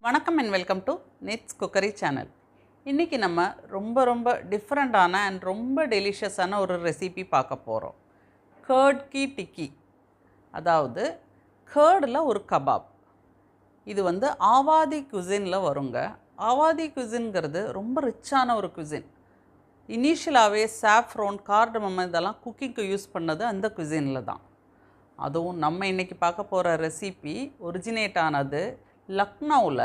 வணக்கம் and welcome to nits cookery channel. இன்றைக்கி நம்ம ரொம்ப டிஃப்ரெண்ட்டான அண்ட் ரொம்ப டெலிஷியஸான ஒரு ரெசிபி பார்க்க போகிறோம். கர்ட் கி டிக்கி, அதாவது கர்டில் ஒரு கபாப். இது ஆவாதி குசினில் வருங்க. ஆவாதி குசின்ங்கிறது ரொம்ப ரிச்சான ஒரு குசின். இனிஷியலாகவே சாஃப்ரோன், கார்டமம் இதெல்லாம் குக்கிங்க்கு யூஸ் பண்ணது அந்த குசினில் தான். அதுவும் நம்ம இன்றைக்கி பார்க்க போகிற ரெசிபி ஒரிஜினேட் ஆனது லக்னோவில்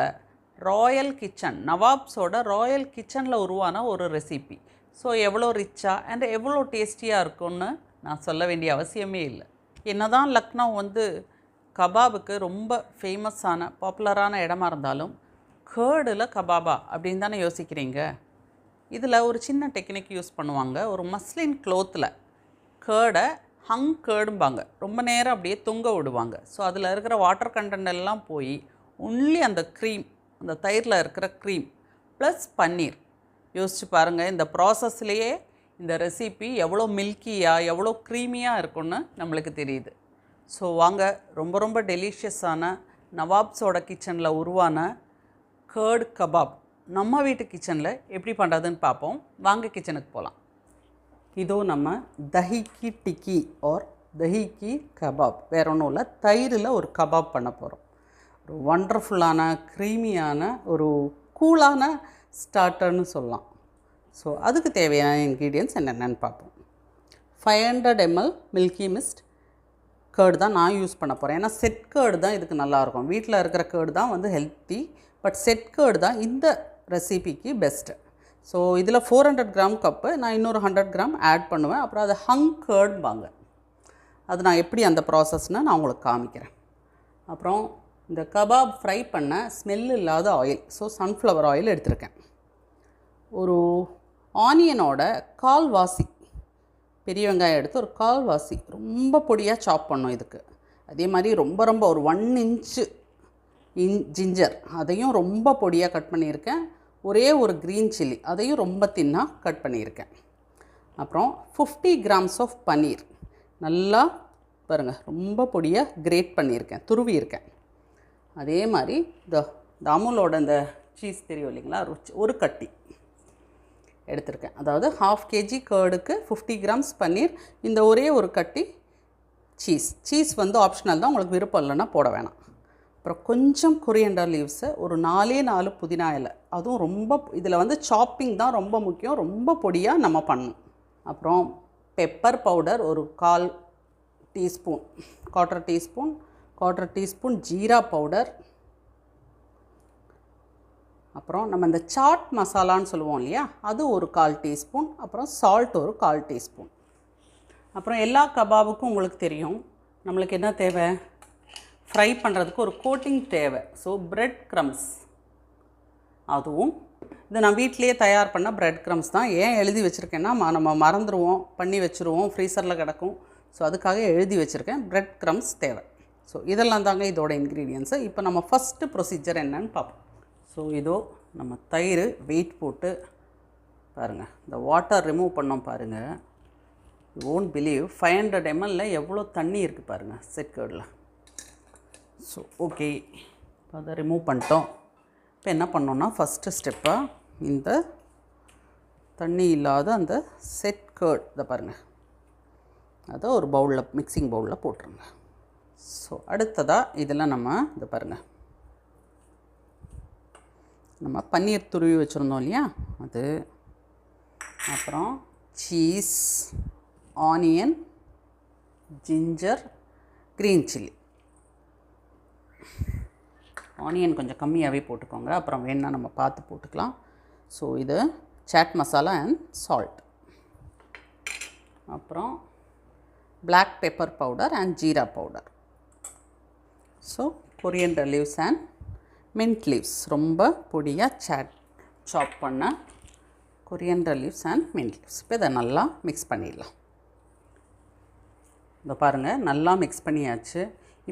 ராயல் கிச்சன், நவாப்ஸோட ராயல் கிச்சனில் உருவான ஒரு ரெசிபி. ஸோ எவ்வளோ ரிச்சாக அண்ட் எவ்வளோ டேஸ்டியாக இருக்கும்னு நான் சொல்ல வேண்டிய அவசியமே இல்லை. என்ன தான் லக்னோ கபாபுக்கு ரொம்ப ஃபேமஸான பாப்புலரான இடமா இருந்தாலும் கர்டில் கபாபா அப்படின்னு தானே யோசிக்கிறீங்க. இதில் ஒரு சின்ன டெக்னிக் யூஸ் பண்ணுவாங்க. ஒரு மஸ்லின் க்ளோத்தில் கர்டை ஹங் கர்டும்பாங்க, ரொம்ப நேரம் அப்படியே தொங்க விடுவாங்க. ஸோ அதில் இருக்கிற வாட்டர் கண்டென்ட் எல்லாம் போய் ஒன்லி அந்த க்ரீம், அந்த தயிரில் இருக்கிற க்ரீம் ப்ளஸ் பன்னீர். யோசிச்சு பாருங்கள், இந்த ப்ராசஸ்லேயே இந்த ரெசிபி எவ்வளோ மில்கியாக எவ்வளோ க்ரீமியாக இருக்குன்னு நம்மளுக்கு தெரியுது. ஸோ வாங்க, ரொம்ப டெலிஷியஸான நவாப்ஸோட கிச்சனில் உருவான கர்ட் கபாப் நம்ம வீட்டு கிச்சனில் எப்படி பண்ணுறதுன்னு பார்ப்போம். வாங்க கிச்சனுக்கு போகலாம். இதோ நம்ம தஹி கி டிக்கி ஆர் தஹி கி கபாப், வேற ஒன்றும் இல்லை, தயிரில் ஒரு கபாப் பண்ண போகிறோம். ஒரு ஒண்டர்ஃபுல்லான க்ரீமியான ஒரு கூலான ஸ்டார்டர்னு சொல்லலாம். ஸோ அதுக்கு தேவையான இன்க்ரீடியன்ட்ஸ் என்னென்னு பார்ப்போம். 500 ml மில்கி மிஸ்ட் கர்டு தான் நான் யூஸ் பண்ண போகிறேன். ஏன்னா செட் கர்டு தான் இதுக்கு நல்லாயிருக்கும். வீட்டில் இருக்கிற கர்டு தான் ஹெல்த்தி, பட் செட் கர்டு தான் இந்த ரெசிபிக்கு பெஸ்ட்டு. ஸோ இதில் 400 கிராம் கப்பு, நான் இன்னொரு 100 கிராம் ஆட் பண்ணுவேன். அப்புறம் அது ஹங் கர்டும்பாங்க. அது நான் எப்படி அந்த ப்ராசஸ்ன்னு நான் உங்களுக்கு காமிக்கிறேன். அப்புறம் இந்த கபாப் ஃப்ரை பண்ண ஸ்மெல் இல்லாத ஆயில், ஸோ சன்ஃப்ளவர் ஆயில் எடுத்திருக்கேன். ஒரு ஆனியனோட கால்வாசி பெரிய வெங்காயம் எடுத்து ஒரு கால்வாசி ரொம்ப பொடியாக சாப் பண்ணோம் இதுக்கு. அதே மாதிரி ரொம்ப ஒரு 1 இன்ச்சு ஜிஞ்சர், அதையும் ரொம்ப பொடியாக கட் பண்ணியிருக்கேன். ஒரே ஒரு க்ரீன் சில்லி, அதையும் ரொம்ப தின்னாக கட் பண்ணியிருக்கேன். அப்புறம் 50 கிராம்ஸ் ஆஃப் பன்னீர், நல்லா பாருங்கள் ரொம்ப பொடியாக கிரேட் பண்ணியிருக்கேன், துருவியிருக்கேன். அதே மாதிரி இந்த அமுலோட இந்த சீஸ் தெரியும் இல்லைங்களா, ஒரு கட்டி எடுத்திருக்கேன். அதாவது 1/2 kg கர்டுக்கு 50 கிராம்ஸ் பன்னீர், இந்த ஒரே ஒரு கட்டி சீஸ் ஆப்ஷனல் தான், உங்களுக்கு விருப்பம் இல்லைன்னா போட வேணாம். அப்புறம் கொஞ்சம் கொரியண்டர் லீவ்ஸு, ஒரு 4 புதினா இலை, அதுவும் ரொம்ப இதில் சாப்பிங் தான் ரொம்ப முக்கியம், ரொம்ப பொடியாக நம்ம பண்ணணும். அப்புறம் பெப்பர் பவுடர் ஒரு 1/4 டீஸ்பூன், 1/4 டீஸ்பூன் ஜீரா பவுடர். அப்புறம் நம்ம இந்த சாட் மசாலான்னு சொல்லுவோம் இல்லையா, அது ஒரு 1/4 டீஸ்பூன். அப்புறம் சால்ட் ஒரு 1/4 டீஸ்பூன். அப்புறம் எல்லா கபாபுக்கும் உங்களுக்கு தெரியும் நம்மளுக்கு என்ன தேவை, ஃப்ரை பண்ணுறதுக்கு ஒரு கோட்டிங் தேவை. ஸோ பிரெட் க்ரம்ஸ், அதுவும் இது நான் வீட்டிலையே தயார் பண்ண பிரெட் க்ரம்ஸ் தான். ஏன் எழுதி வச்சுருக்கேன்னா நம்ம மறந்துடுவோம், பண்ணி வச்சுருவோம், ஃப்ரீசரில் கிடக்கும். ஸோ அதுக்காக எழுதி வச்சுருக்கேன், பிரெட் க்ரம்ஸ் தேவை. ஸோ இதெல்லாம் தாங்க இதோட இன்க்ரீடியன்ஸு. இப்போ நம்ம ஃபஸ்ட்டு ப்ரொசீஜர் என்னன்னு பார்ப்போம். ஸோ இதோ நம்ம தயிர் வெயிட் போட்டு பாருங்கள், இந்த வாட்டர் ரிமூவ் பண்ணோம் பாருங்கள். யூ ஓன்ட் பிலீவ் 500 ml எவ்வளோ தண்ணி இருக்குது பாருங்கள் செட் கர்டில். ஸோ ஓகே, இப்போ அதை ரிமூவ் பண்ணிட்டோம். இப்போ என்ன பண்ணோன்னா ஃபஸ்ட்டு ஸ்டெப்பாக இந்த தண்ணி இல்லாத அந்த செட் கர்ட் இதை பாருங்கள், அதை ஒரு பவுலில், மிக்சிங் பவுலில் போட்டுருங்க. ஸோ அடுத்ததாக இதில் நம்ம இதை பாருங்கள், நம்ம பன்னீர் துருவி வச்சுருந்தோம் இல்லையா அது, அப்புறம் cheese, onion, ginger, green chilli. Onion கொஞ்சம் கம்மியாகவே போட்டுக்கோங்க, அப்புறம் வேணால் நம்ம பார்த்து போட்டுக்கலாம். ஸோ இது சாட் மசாலா அண்ட் சால்ட். அப்புறம் black pepper powder and jeera powder. So coriander leaves and mint leaves, ரொம்ப பொடியாக சாப் பண்ண coriander leaves and mint leaves. இப்போ இதை நல்லா மிக்ஸ் பண்ணிடலாம். இதை பாருங்கள், நல்லா மிக்ஸ் பண்ணியாச்சு.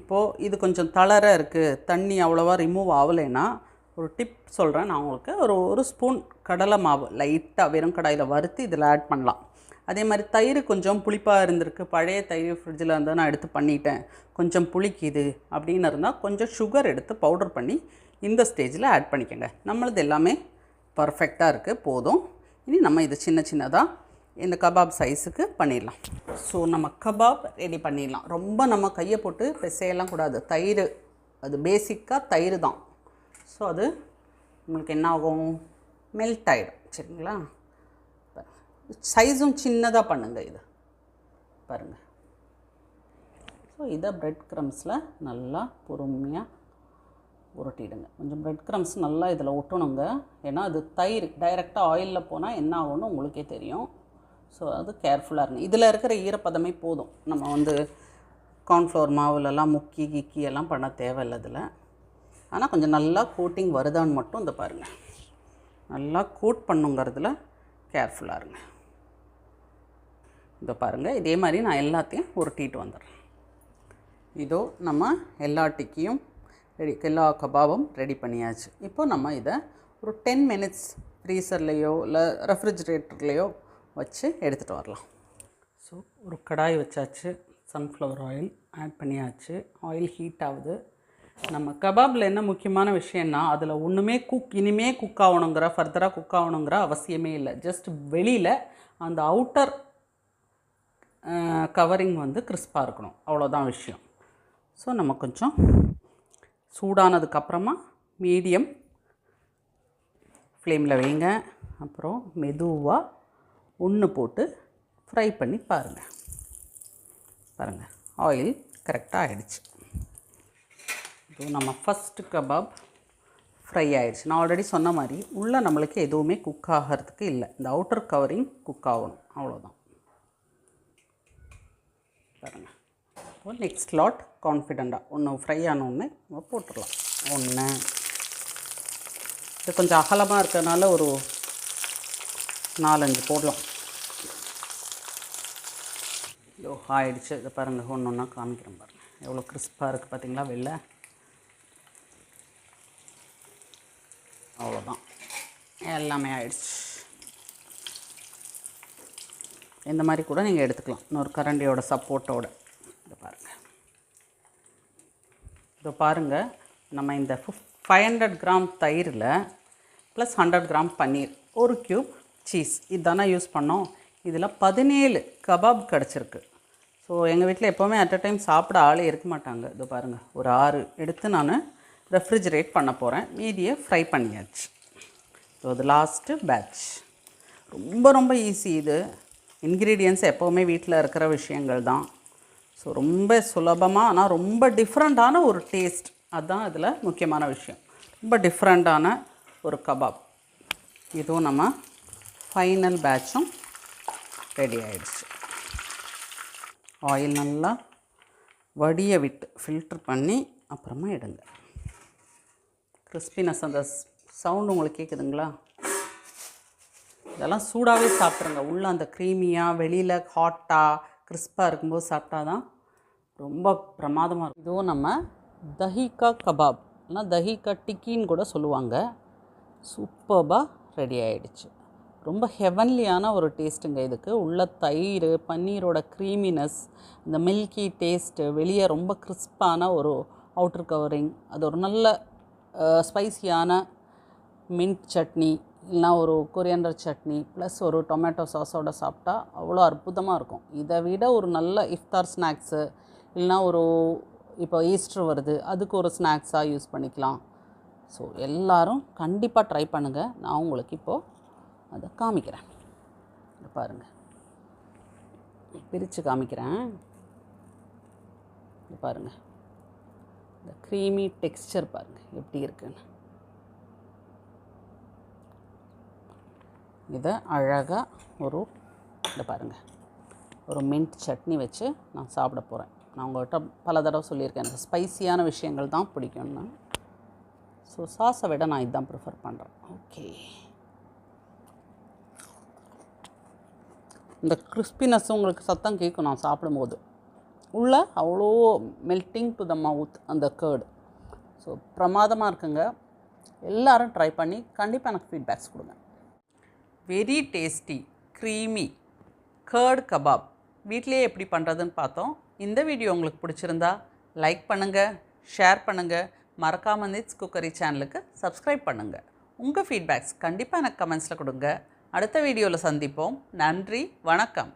இப்போது இது கொஞ்சம் தளர இருக்குது, தண்ணி அவ்வளோவா ரிமூவ் ஆகலைன்னா ஒரு டிப் சொல்கிறேன் நான் உங்களுக்கு. ஒரு ஸ்பூன் கடலை மாவு லைட்டாக வெறும் கடாயில் வறுத்து இதில் ஆட் பண்ணலாம். அதே மாதிரி தயிர் கொஞ்சம் புளிப்பாக இருந்திருக்கு, பழைய தயிர் ஃப்ரிட்ஜில் இருந்தால் நான் எடுத்து பண்ணிட்டேன், கொஞ்சம் புளிக்குது அப்படின்னு இருந்தால் கொஞ்சம் சுகர் எடுத்து பவுடர் பண்ணி இந்த ஸ்டேஜில் ஆட் பண்ணிக்கோங்க. நம்மளது எல்லாமே பர்ஃபெக்டாக இருக்குது, போதும். இனி நம்ம இது சின்ன சின்னதாக இந்த கபாப் சைஸுக்கு பண்ணிடலாம். ஸோ நம்ம கபாப் ரெடி பண்ணிடலாம். ரொம்ப நம்ம கையை போட்டு பிசையெல்லாம் கூடாது, தயிர் அது பேசிக்காக தயிர் தான். ஸோ அது உங்களுக்கு என்ன ஆகும், மெல்ட் ஆகிடும். சரிங்களா? சைஸும் சின்னதாக பண்ணுங்கள். இது பாருங்கள். ஸோ இதை ப்ரெட் க்ரம்ஸில் நல்லா பொறுமையாக உருட்டிடுங்க. கொஞ்சம் ப்ரெட் க்ரம்ஸ் நல்லா இதில் ஒட்டணுங்க. ஏன்னா அது தயிர் டைரெக்டாக ஆயிலில் போனால் என்ன ஆகும்னு உங்களுக்கே தெரியும். ஸோ அது கேர்ஃபுல்லாக இருங்க. இதில் இருக்கிற ஈரப்பதமே போதும். நம்ம கார்ன்ஃப்ளவர் மாவுலெல்லாம் முக்கி கிக்கி எல்லாம் பண்ண தேவையில்லை இதில். ஆனால் கொஞ்சம் நல்லா கோட்டிங் வருதான்னு மட்டும் இந்த பாருங்கள், நல்லா கோட் பண்ணுங்கிறதுல கேர்ஃபுல்லாக இருங்க. இதோ பாருங்கள், இதே மாதிரி நான் எல்லாத்தையும் உருட்டிட்டு வந்துடுறேன். இதோ நம்ம எல்லா டிக்கியும் ரெடி, எல்லா கபாபும் ரெடி பண்ணியாச்சு. இப்போ நம்ம இதை ஒரு 10 மினிட்ஸ் ஃப்ரீசர்லேயோ இல்லை ரெஃப்ரிஜிரேட்டர்லேயோ வச்சு எடுத்துகிட்டு வரலாம். ஸோ ஒரு கடாய் வச்சாச்சு, சன்ஃப்ளவர் ஆயில் ஆட் பண்ணியாச்சு, ஆயில் ஹீட் ஆகுது. நம்ம கபாபில் என்ன முக்கியமான விஷயம்னா அதில் ஒன்றுமே இனிமே குக் ஆகணுங்கிற ஃபர்தராக குக் ஆகணுங்கிற அவசியமே இல்லை. ஜஸ்ட் வெளியில் அந்த அவுட்டர் கவரிங் கிறிஸ்பாக இருக்கணும், அவ்வளோதான் விஷயம். ஸோ நம்ம கொஞ்சம் சூடானதுக்கப்புறமா மீடியம் ஃப்ளேமில் வைங்க. அப்புறம் மெதுவாக ஒன்று போட்டு ஃப்ரை பண்ணி பாருங்கள். ஆயில் கரெக்டாக ஆகிடுச்சு. இது நம்ம ஃபஸ்ட்டு கபாப் ஃப்ரை ஆகிடுச்சு. நான் ஆல்ரெடி சொன்ன மாதிரி உள்ளே நம்மளுக்கு எதுவுமே குக் ஆகிறதுக்கு இல்லை, இந்த அவுட்டர் கவரிங் குக் ஆகணும், அவ்வளோதான். பாருங்கள். இப்போ நெக்ஸ்ட் லாட் கான்ஃபிடெண்ட்டாக ஒன்று ஃப்ரை ஆனோடனே நம்ம போட்டுடலாம். ஒன்று இது கொஞ்சம் அகலமாக இருக்கிறதுனால ஒரு 4-5 போடலாம். இதோ ஆயிடுச்சு. இதை பாருங்கள், ஒன்று ஒன்றா காமிக்கிறேன் பாருங்கள், எவ்வளோ கிறிஸ்பாக இருக்குது பார்த்தீங்களா வெளில. அவ்வளோதான், எல்லாமே ஆயிடுச்சு. இந்த மாதிரி கூட நீங்கள் எடுத்துக்கலாம், இன்னொரு கரண்டியோட சப்போர்ட்டோடு. இதை பாருங்கள். இதோ பாருங்கள், நம்ம இந்த 500 கிராம் தயிரில் ப்ளஸ் 100 கிராம் பன்னீர், ஒரு க்யூப் சீஸ், இதுதானே யூஸ் பண்ணோம். இதில் 17 கபாப் கிடச்சிருக்கு. ஸோ எங்கள் வீட்டில் எப்போவுமே அட் அ டைம் சாப்பிட ஆளே இருக்க மாட்டாங்க. இது பாருங்கள், ஒரு 6 எடுத்து நான் ரெஃப்ரிஜிரேட் பண்ண போகிறேன். மீதியை ஃப்ரை பண்ணியாச்சு. ஸோ இது லாஸ்ட்டு பேட்ச். ரொம்ப ரொம்ப ஈஸி. இது இன்க்ரீடியன்ட்ஸ் எப்போவுமே வீட்டில் இருக்கிற விஷயங்கள் தான். ஸோ ரொம்ப சுலபமாக ஆனால் ரொம்ப டிஃப்ரெண்ட்டான ஒரு டேஸ்ட், அதுதான் இதில் முக்கியமான விஷயம். ரொம்ப டிஃப்ரெண்ட்டான ஒரு கபாப். இதுவும் நம்ம ஃபைனல் பேட்சும் ரெடி ஆகிடுச்சு. ஆயில் நல்லா வடிய விட்டு ஃபில்டர் பண்ணி அப்புறமா எடுங்க. கிறிஸ்பினஸ் அந்த சவுண்டு உங்களுக்கு கேட்குதுங்களா? இதெல்லாம் சூடாகவே சாப்பிட்ருங்க. உள்ளே அந்த க்ரீமியாக, வெளியில் ஹாட்டாக கிறிஸ்பாக இருக்கும்போது சாப்பிட்டா தான் ரொம்ப பிரமாதமாக இருக்கும். இதுவும் நம்ம தஹிகா கபாப் இல்லைனா தஹிகா டிக்கின்னு கூட சொல்லுவாங்க. சூப்பர்பாக ரெடி ஆகிடுச்சு. ரொம்ப ஹெவன்லியான ஒரு டேஸ்ட்டுங்க இதுக்கு. உள்ள தயிர், பன்னீரோட க்ரீமினஸ், இந்த மில்கி டேஸ்ட்டு, வெளியே ரொம்ப கிறிஸ்பான ஒரு அவுட்டர் கவரிங், அது ஒரு நல்ல ஸ்பைசியான மின்ட் சட்னி இல்லைனா ஒரு கொரியாண்டர் சட்னி ப்ளஸ் ஒரு டொமேட்டோ சாஸோடு சாப்பிட்டா அவ்வளோ அற்புதமாக இருக்கும். இதை விட ஒரு நல்ல இஃப்தார் ஸ்நாக்ஸு இல்லைனா இப்போ ஈஸ்டர் வருது, அதுக்கு ஒரு ஸ்நாக்ஸாக யூஸ் பண்ணிக்கலாம். ஸோ எல்லோரும் கண்டிப்பாக ட்ரை பண்ணுங்கள். நான் உங்களுக்கு இப்போது அதை காமிக்கிறேன். இதை பாருங்கள், பிரித்து காமிக்கிறேன். இது பாருங்கள், இந்த க்ரீமி டெக்ஸ்சர் பாருங்கள் எப்படி இருக்குன்னு. இதை அழகாக இதை பாருங்கள், ஒரு மின்ட் சட்னி வச்சு நான் சாப்பிட போகிறேன். நான் உங்கள்கிட்ட பல தடவை சொல்லியிருக்கேன், எனக்கு ஸ்பைசியான விஷயங்கள் தான் பிடிக்கும்னு. ஸோ சாஸை விட நான் இதுதான் ப்ரிஃபர் பண்ணுறேன். ஓகே, இந்த கிறிஸ்பினஸ்ஸும் உங்களுக்கு சத்தம் கேட்கும் நான் சாப்பிடும்போது. உள்ள அவ்வளோ மெல்ட்டிங் டு த மவுத் அந்த கர்டு. ஸோ பிரமாதமாக இருக்குங்க. எல்லோரும் ட்ரை பண்ணி கண்டிப்பாக எனக்கு ஃபீட்பேக்ஸ் கொடுங்க. Very tasty creamy curd kebab வீட்டிலேயே எப்படி பண்ணுறதுன்னு பார்த்தோம். இந்த வீடியோ உங்களுக்கு பிடிச்சிருந்தா லைக் பண்ணுங்கள், ஷேர் பண்ணுங்கள், மறக்காமல் நிட்ஸ் குக்கரி சேனலுக்கு சப்ஸ்கிரைப் பண்ணுங்கள். உங்கள் ஃபீட்பேக்ஸ் கண்டிப்பாக எனக்கு கமெண்ட்ஸில் கொடுங்க. அடுத்த வீடியோவில் சந்திப்போம். நன்றி, வணக்கம்.